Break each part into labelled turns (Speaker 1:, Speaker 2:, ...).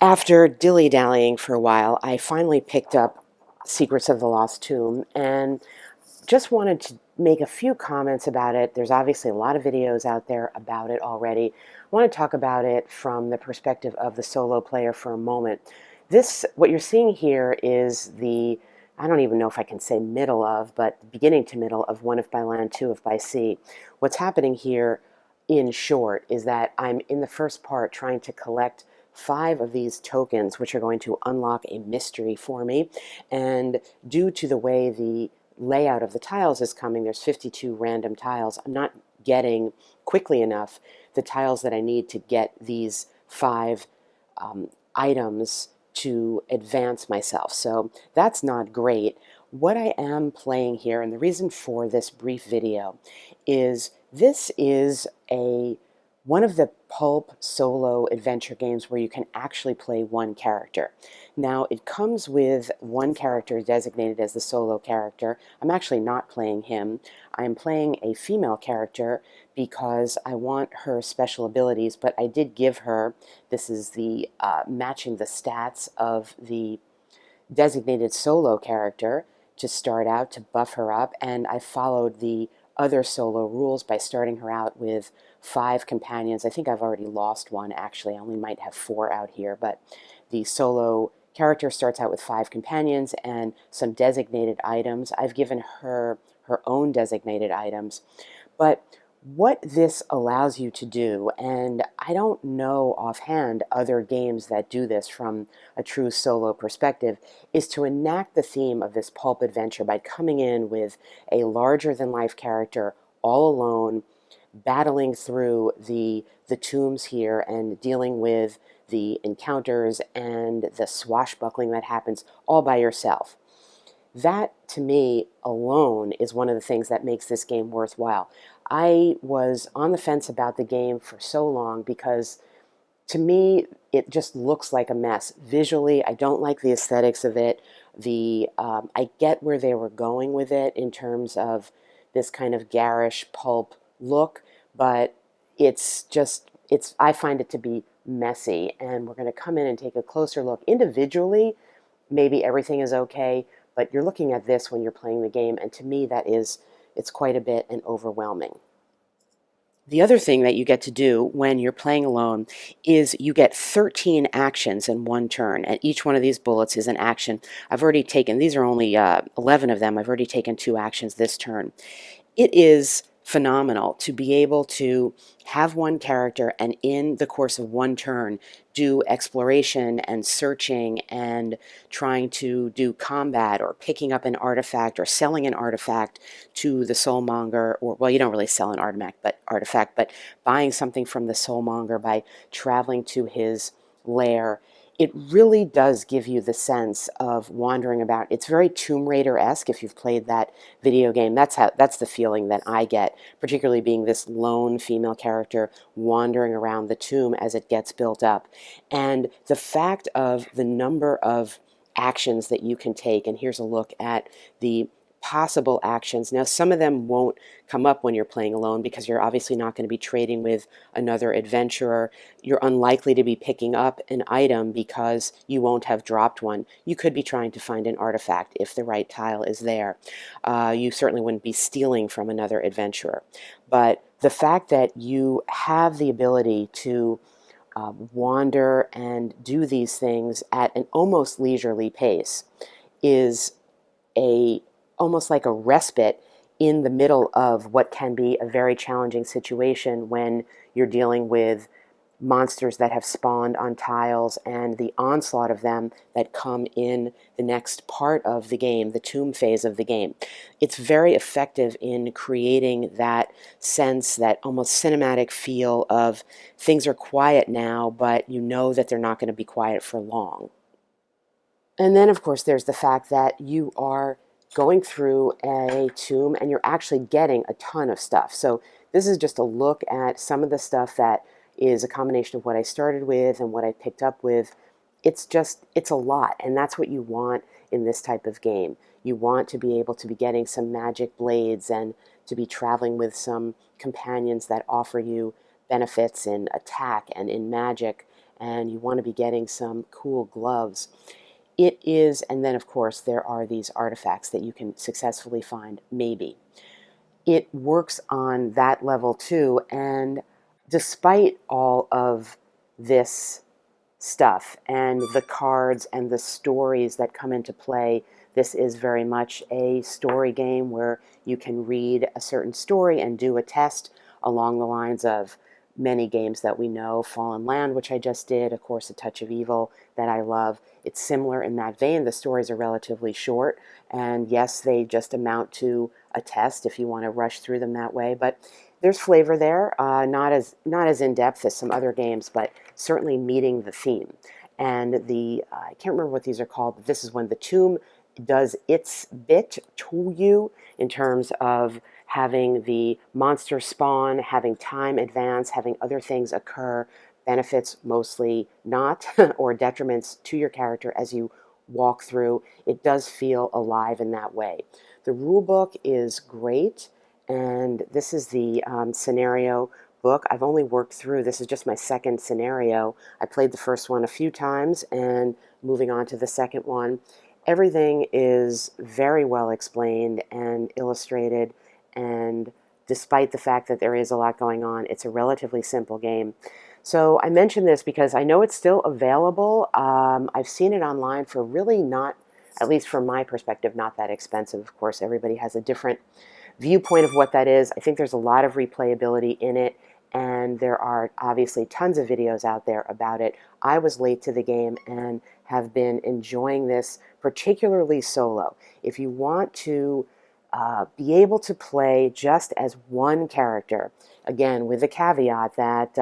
Speaker 1: After dilly-dallying for a while, I finally picked up Secrets of the Lost Tomb and just wanted to make a few comments about it. There's obviously a lot of videos out there about it already. I want to talk about it from the perspective of the solo player for a moment. What you're seeing here is I don't even know if I can say middle of, but beginning to middle of One If by Land, Two If by Sea. What's happening here, in short, is that I'm in the first part trying to collect 5 of these tokens, which are going to unlock a mystery for me. And due to the way the layout of the tiles is coming, there's 52 random tiles. I'm not getting quickly enough the tiles that I need to get these 5 items to advance myself. So that's not great. What I am playing here, and the reason for this brief video, is this is one of the pulp solo adventure games where you can actually play one character. Now, it comes with one character designated as the solo character. I'm actually not playing him. I'm playing a female character because I want her special abilities, but I did give her, this is the matching the stats of the designated solo character to start out to buff her up, and I followed the other solo rules by starting her out with 5 companions. I think I've already lost one, actually. I only might have 4 out here, but the solo character starts out with 5 companions and some designated items. I've given her her own designated items, but what this allows you to do, and I don't know offhand other games that do this from a true solo perspective, is to enact the theme of this pulp adventure by coming in with a larger-than-life character all alone, battling through the tombs here and dealing with the encounters and the swashbuckling that happens all by yourself. That, to me, alone is one of the things that makes this game worthwhile. I was on the fence about the game for so long because, to me, it just looks like a mess. Visually, I don't like the aesthetics of it. I get where they were going with it in terms of this kind of garish pulp look, but I find it to be messy, and we're going to come in and take a closer look. Individually, maybe everything is okay, but you're looking at this when you're playing the game, and to me it's quite a bit and overwhelming. The other thing that you get to do when you're playing alone is you get 13 actions in one turn, and each one of these bullets is an action. I've already taken, these are only 11 of them, I've already taken 2 actions this turn. It is phenomenal to be able to have one character and in the course of one turn do exploration and searching and trying to do combat or picking up an artifact or selling an artifact to the soulmonger, or, well, you don't really sell an artifact, but buying something from the soulmonger by traveling to his lair. It really does give you the sense of wandering about. It's very Tomb Raider-esque if you've played that video game. That's the feeling that I get, particularly being this lone female character wandering around the tomb as it gets built up. And the fact of the number of actions that you can take, and here's a look at the possible actions. Now, some of them won't come up when you're playing alone because you're obviously not going to be trading with another adventurer. You're unlikely to be picking up an item because you won't have dropped one. You could be trying to find an artifact if the right tile is there. You certainly wouldn't be stealing from another adventurer. But the fact that you have the ability to wander and do these things at an almost leisurely pace is almost like a respite in the middle of what can be a very challenging situation when you're dealing with monsters that have spawned on tiles and the onslaught of them that come in the next part of the game, the tomb phase of the game. It's very effective in creating that sense, that almost cinematic feel of things are quiet now, but you know that they're not going to be quiet for long. And then, of course, there's the fact that you are going through a tomb and you're actually getting a ton of stuff. So this is just a look at some of the stuff that is a combination of what I started with and what I picked up with. It's a lot, and that's what you want in this type of game. You want to be able to be getting some magic blades and to be traveling with some companions that offer you benefits in attack and in magic and you want to be getting some cool gloves. It is, and then of course there are these artifacts that you can successfully find, maybe. It works on that level too, and despite all of this stuff and the cards and the stories that come into play, this is very much a story game where you can read a certain story and do a test along the lines of many games that we know, Fallen Land, which I just did, of course, A Touch of Evil, that I love. It's similar in that vein. The stories are relatively short, and yes, they just amount to a test if you want to rush through them that way, but there's flavor there, not as in-depth as some other games, but certainly meeting the theme. And I can't remember what these are called, but this is when the tomb does its bit to you in terms of having the monster spawn, having time advance, having other things occur, benefits mostly not, or detriments to your character as you walk through. It does feel alive in that way. The rule book is great, and this is the scenario book. I've only worked through, this is just my second scenario. I played the first one a few times and moving on to the second one. Everything is very well explained and illustrated, and despite the fact that there is a lot going on, it's a relatively simple game. So I mention this because I know it's still available. I've seen it online for really not, at least from my perspective, not that expensive. Of course, everybody has a different viewpoint of what that is. I think there's a lot of replayability in it, and there are obviously tons of videos out there about it. I was late to the game and have been enjoying this, particularly solo. If you want to be able to play just as one character, again, with the caveat that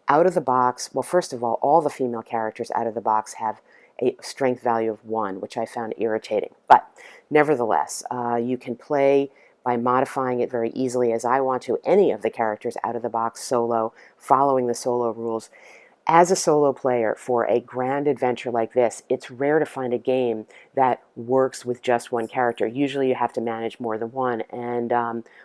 Speaker 1: out of the box, well, first of all the female characters out of the box have a strength value of 1, which I found irritating. But nevertheless, you can play by modifying it very easily, as I want to, any of the characters out of the box solo, following the solo rules. As a solo player for a grand adventure like this, it's rare to find a game that works with just one character. Usually you have to manage more than one, and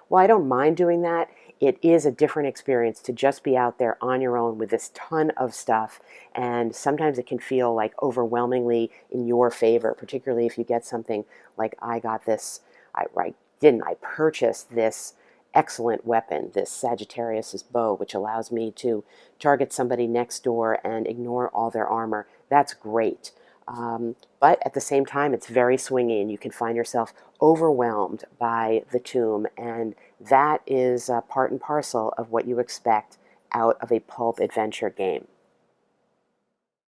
Speaker 1: while I don't mind doing that, it is a different experience to just be out there on your own with this ton of stuff, and sometimes it can feel like overwhelmingly in your favor, particularly if you get something like I got this, I purchased this excellent weapon, this Sagittarius's bow, which allows me to target somebody next door and ignore all their armor. That's great. But at the same time, it's very swingy, and you can find yourself overwhelmed by the tomb, and that is part and parcel of what you expect out of a pulp adventure game.